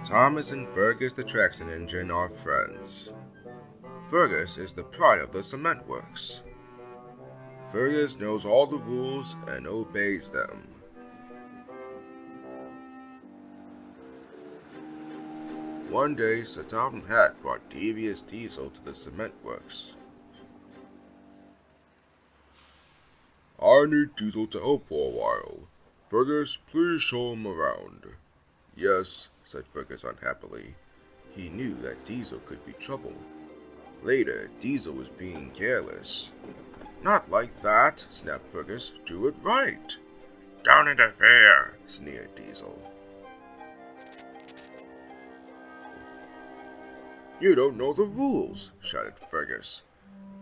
Thomas and Fergus the traction engine are friends. Fergus is the pride of the cement works. Fergus knows all the rules and obeys them. One day, Sir Topham Hatt brought devious Diesel to the cement works. I need Diesel to help for a while. Fergus, please show him around. Yes, said Fergus unhappily. He knew that Diesel could be trouble. Later, Diesel was being careless. Not like that, snapped Fergus. Do it right. Don't interfere, sneered Diesel. You don't know the rules, shouted Fergus.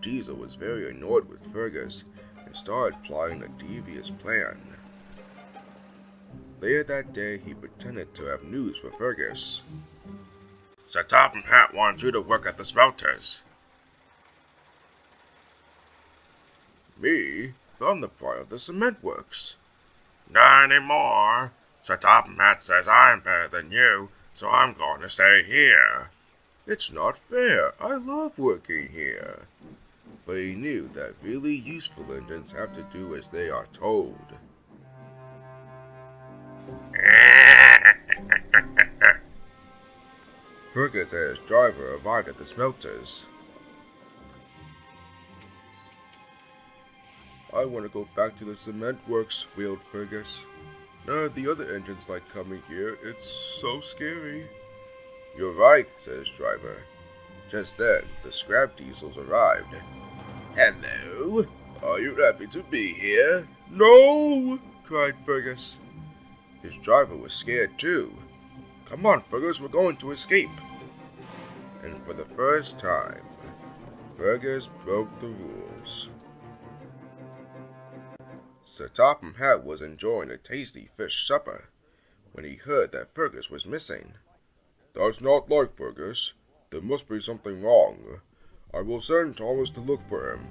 Diesel was very annoyed with Fergus and started plotting a devious plan. Later that day, he pretended to have news for Fergus. Sir Topham Hatt wants you to work at the smelters. Me? I'm the pride of the cement works. Not anymore. Sir Topham Hatt says I'm better than you, so I'm going to stay here. It's not fair. I love working here. But he knew that really useful engines have to do as they are told. Fergus and his driver arrived at the smelters. I want to go back to the cement works, wailed Fergus. None of the other engines like coming here. It's so scary. You're right, said his driver. Just then, the scrap diesels arrived. Hello? Are you happy to be here? No! Cried Fergus. His driver was scared too. Come on, Fergus, we're going to escape. And for the first time, Fergus broke the rules. Sir Topham Hatt was enjoying a tasty fish supper when he heard that Fergus was missing. That's not like Fergus. There must be something wrong. I will send Thomas to look for him.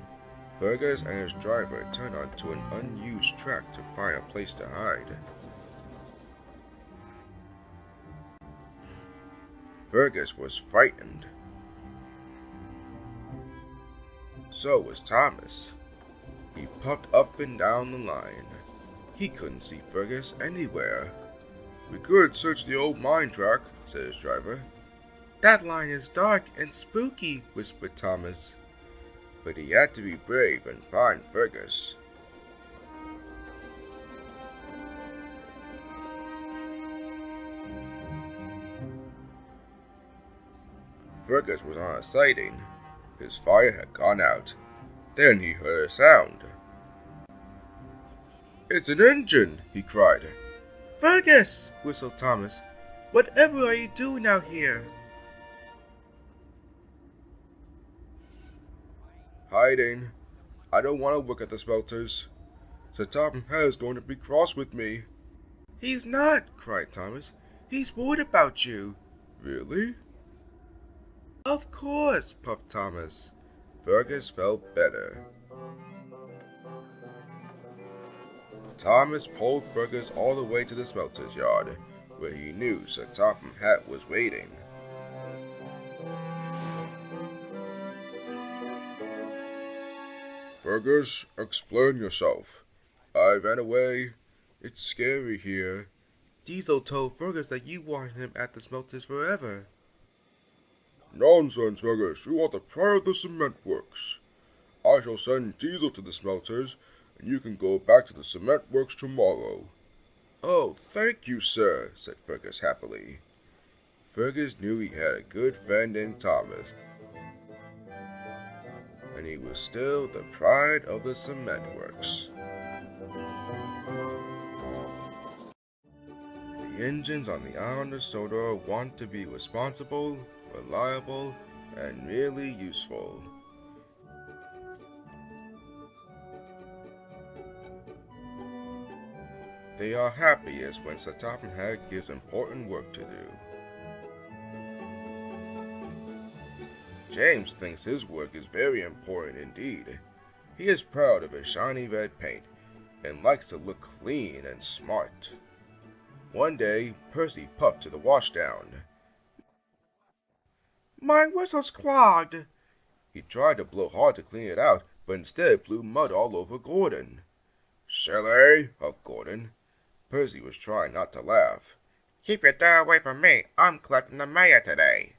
Fergus and his driver turned onto an unused track to find a place to hide. Fergus was frightened. So was Thomas. He puffed up and down the line. He couldn't see Fergus anywhere. We could search the old mine track, said his driver. That line is dark and spooky, whispered Thomas. But he had to be brave and find Fergus. Fergus was on a sighting. His fire had gone out. Then he heard a sound. It's an engine, he cried. Fergus, whistled Thomas. Whatever are you doing out here? Hiding. I don't want to work at the smelters. Sir Topham Hatt is going to be cross with me. He's not, cried Thomas. He's worried about you. Really? Of course, puffed Thomas. Fergus felt better. Thomas pulled Fergus all the way to the smelter's yard, where he knew Sir Topham Hatt was waiting. Fergus, explain yourself. I ran away. It's scary here. Diesel told Fergus that you wanted him at the smelters forever. Nonsense, Fergus. You are the pride of the cement works. I shall send Diesel to the smelters, and you can go back to the cement works tomorrow. Oh, thank you, sir, said Fergus happily. Fergus knew he had a good friend in Thomas, and he was still the pride of the cement works. The engines on the island of Sodor want to be responsible, reliable, and really useful. They are happiest when Sir Topham Hatt gives important work to do. James thinks his work is very important indeed. He is proud of his shiny red paint and likes to look clean and smart. One day, Percy puffed to the washdown. My whistle's clogged. He tried to blow hard to clean it out, but instead blew mud all over Gordon. Silly, huffed Gordon. Percy was trying not to laugh. Keep your door away from me. I'm collecting the mayor today.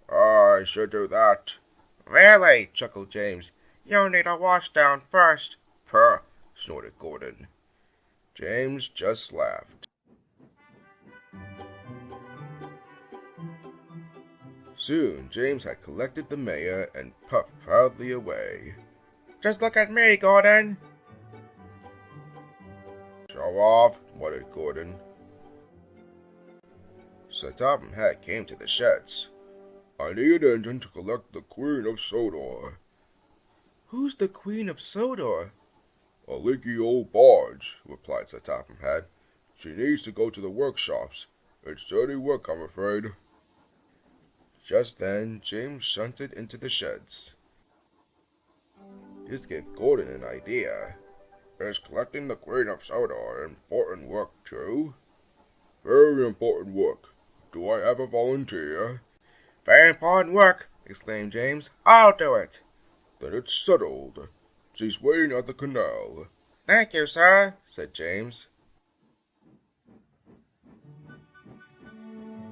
I should do that. Really? Chuckled James. You'll need a washdown first. Puh, snorted Gordon. James just laughed. Soon, James had collected the mayor and puffed proudly away. Just look at me, Gordon. Show off, muttered Gordon. Sir Topham Hatt came to the sheds. I need an engine to collect the Queen of Sodor. Who's the Queen of Sodor? A leaky old barge, replied Sir Topham Hatt. She needs to go to the workshops. It's dirty work, I'm afraid. Just then, James shunted into the sheds. This gave Gordon an idea. Is collecting the Queen of Sodor important work, too? Very important work. Do I have a volunteer? Very important work, exclaimed James. I'll do it. Then it's settled. She's waiting at the canal. Thank you, sir, said James.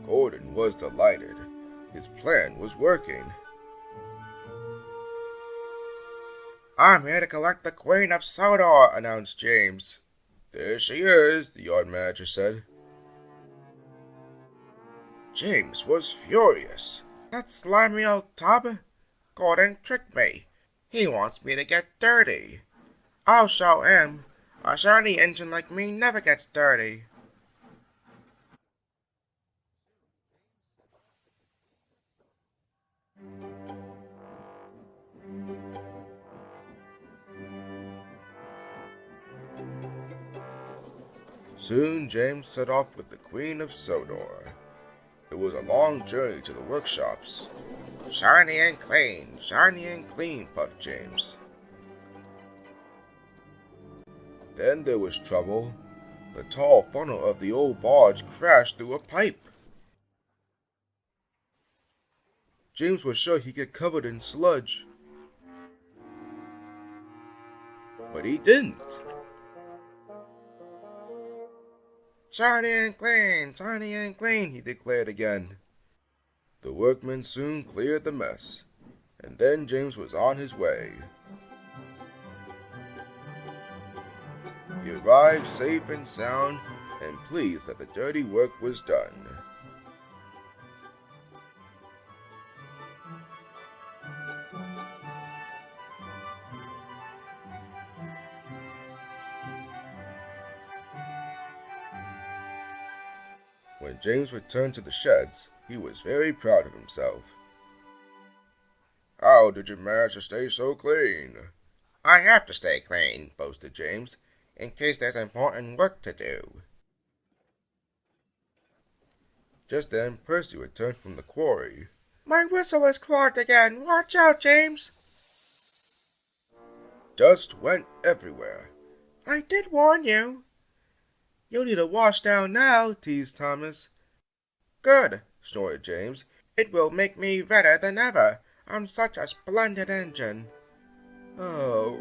Gordon was delighted. His plan was working. I'm here to collect the Queen of Sodor, announced James. There she is, the yard manager said. James was furious. That slimy old tub? Gordon tricked me. He wants me to get dirty. I'll show him. A shiny engine like me never gets dirty. Soon James set off with the Queen of Sodor. It was a long journey to the workshops. Shiny and clean, puffed James. Then there was trouble. The tall funnel of the old barge crashed through a pipe. James was sure he'd get covered in sludge. But he didn't. Shiny and clean, he declared again. The workmen soon cleared the mess, and then James was on his way. He arrived safe and sound, and pleased that the dirty work was done. When James returned to the sheds, he was very proud of himself. How did you manage to stay so clean? I have to stay clean, boasted James, in case there's important work to do. Just then, Percy returned from the quarry. My whistle is clogged again. Watch out, James. Dust went everywhere. I did warn you. You'll need a washdown now, teased Thomas. Good, snorted James. It will make me redder than ever. I'm such a splendid engine. Oh.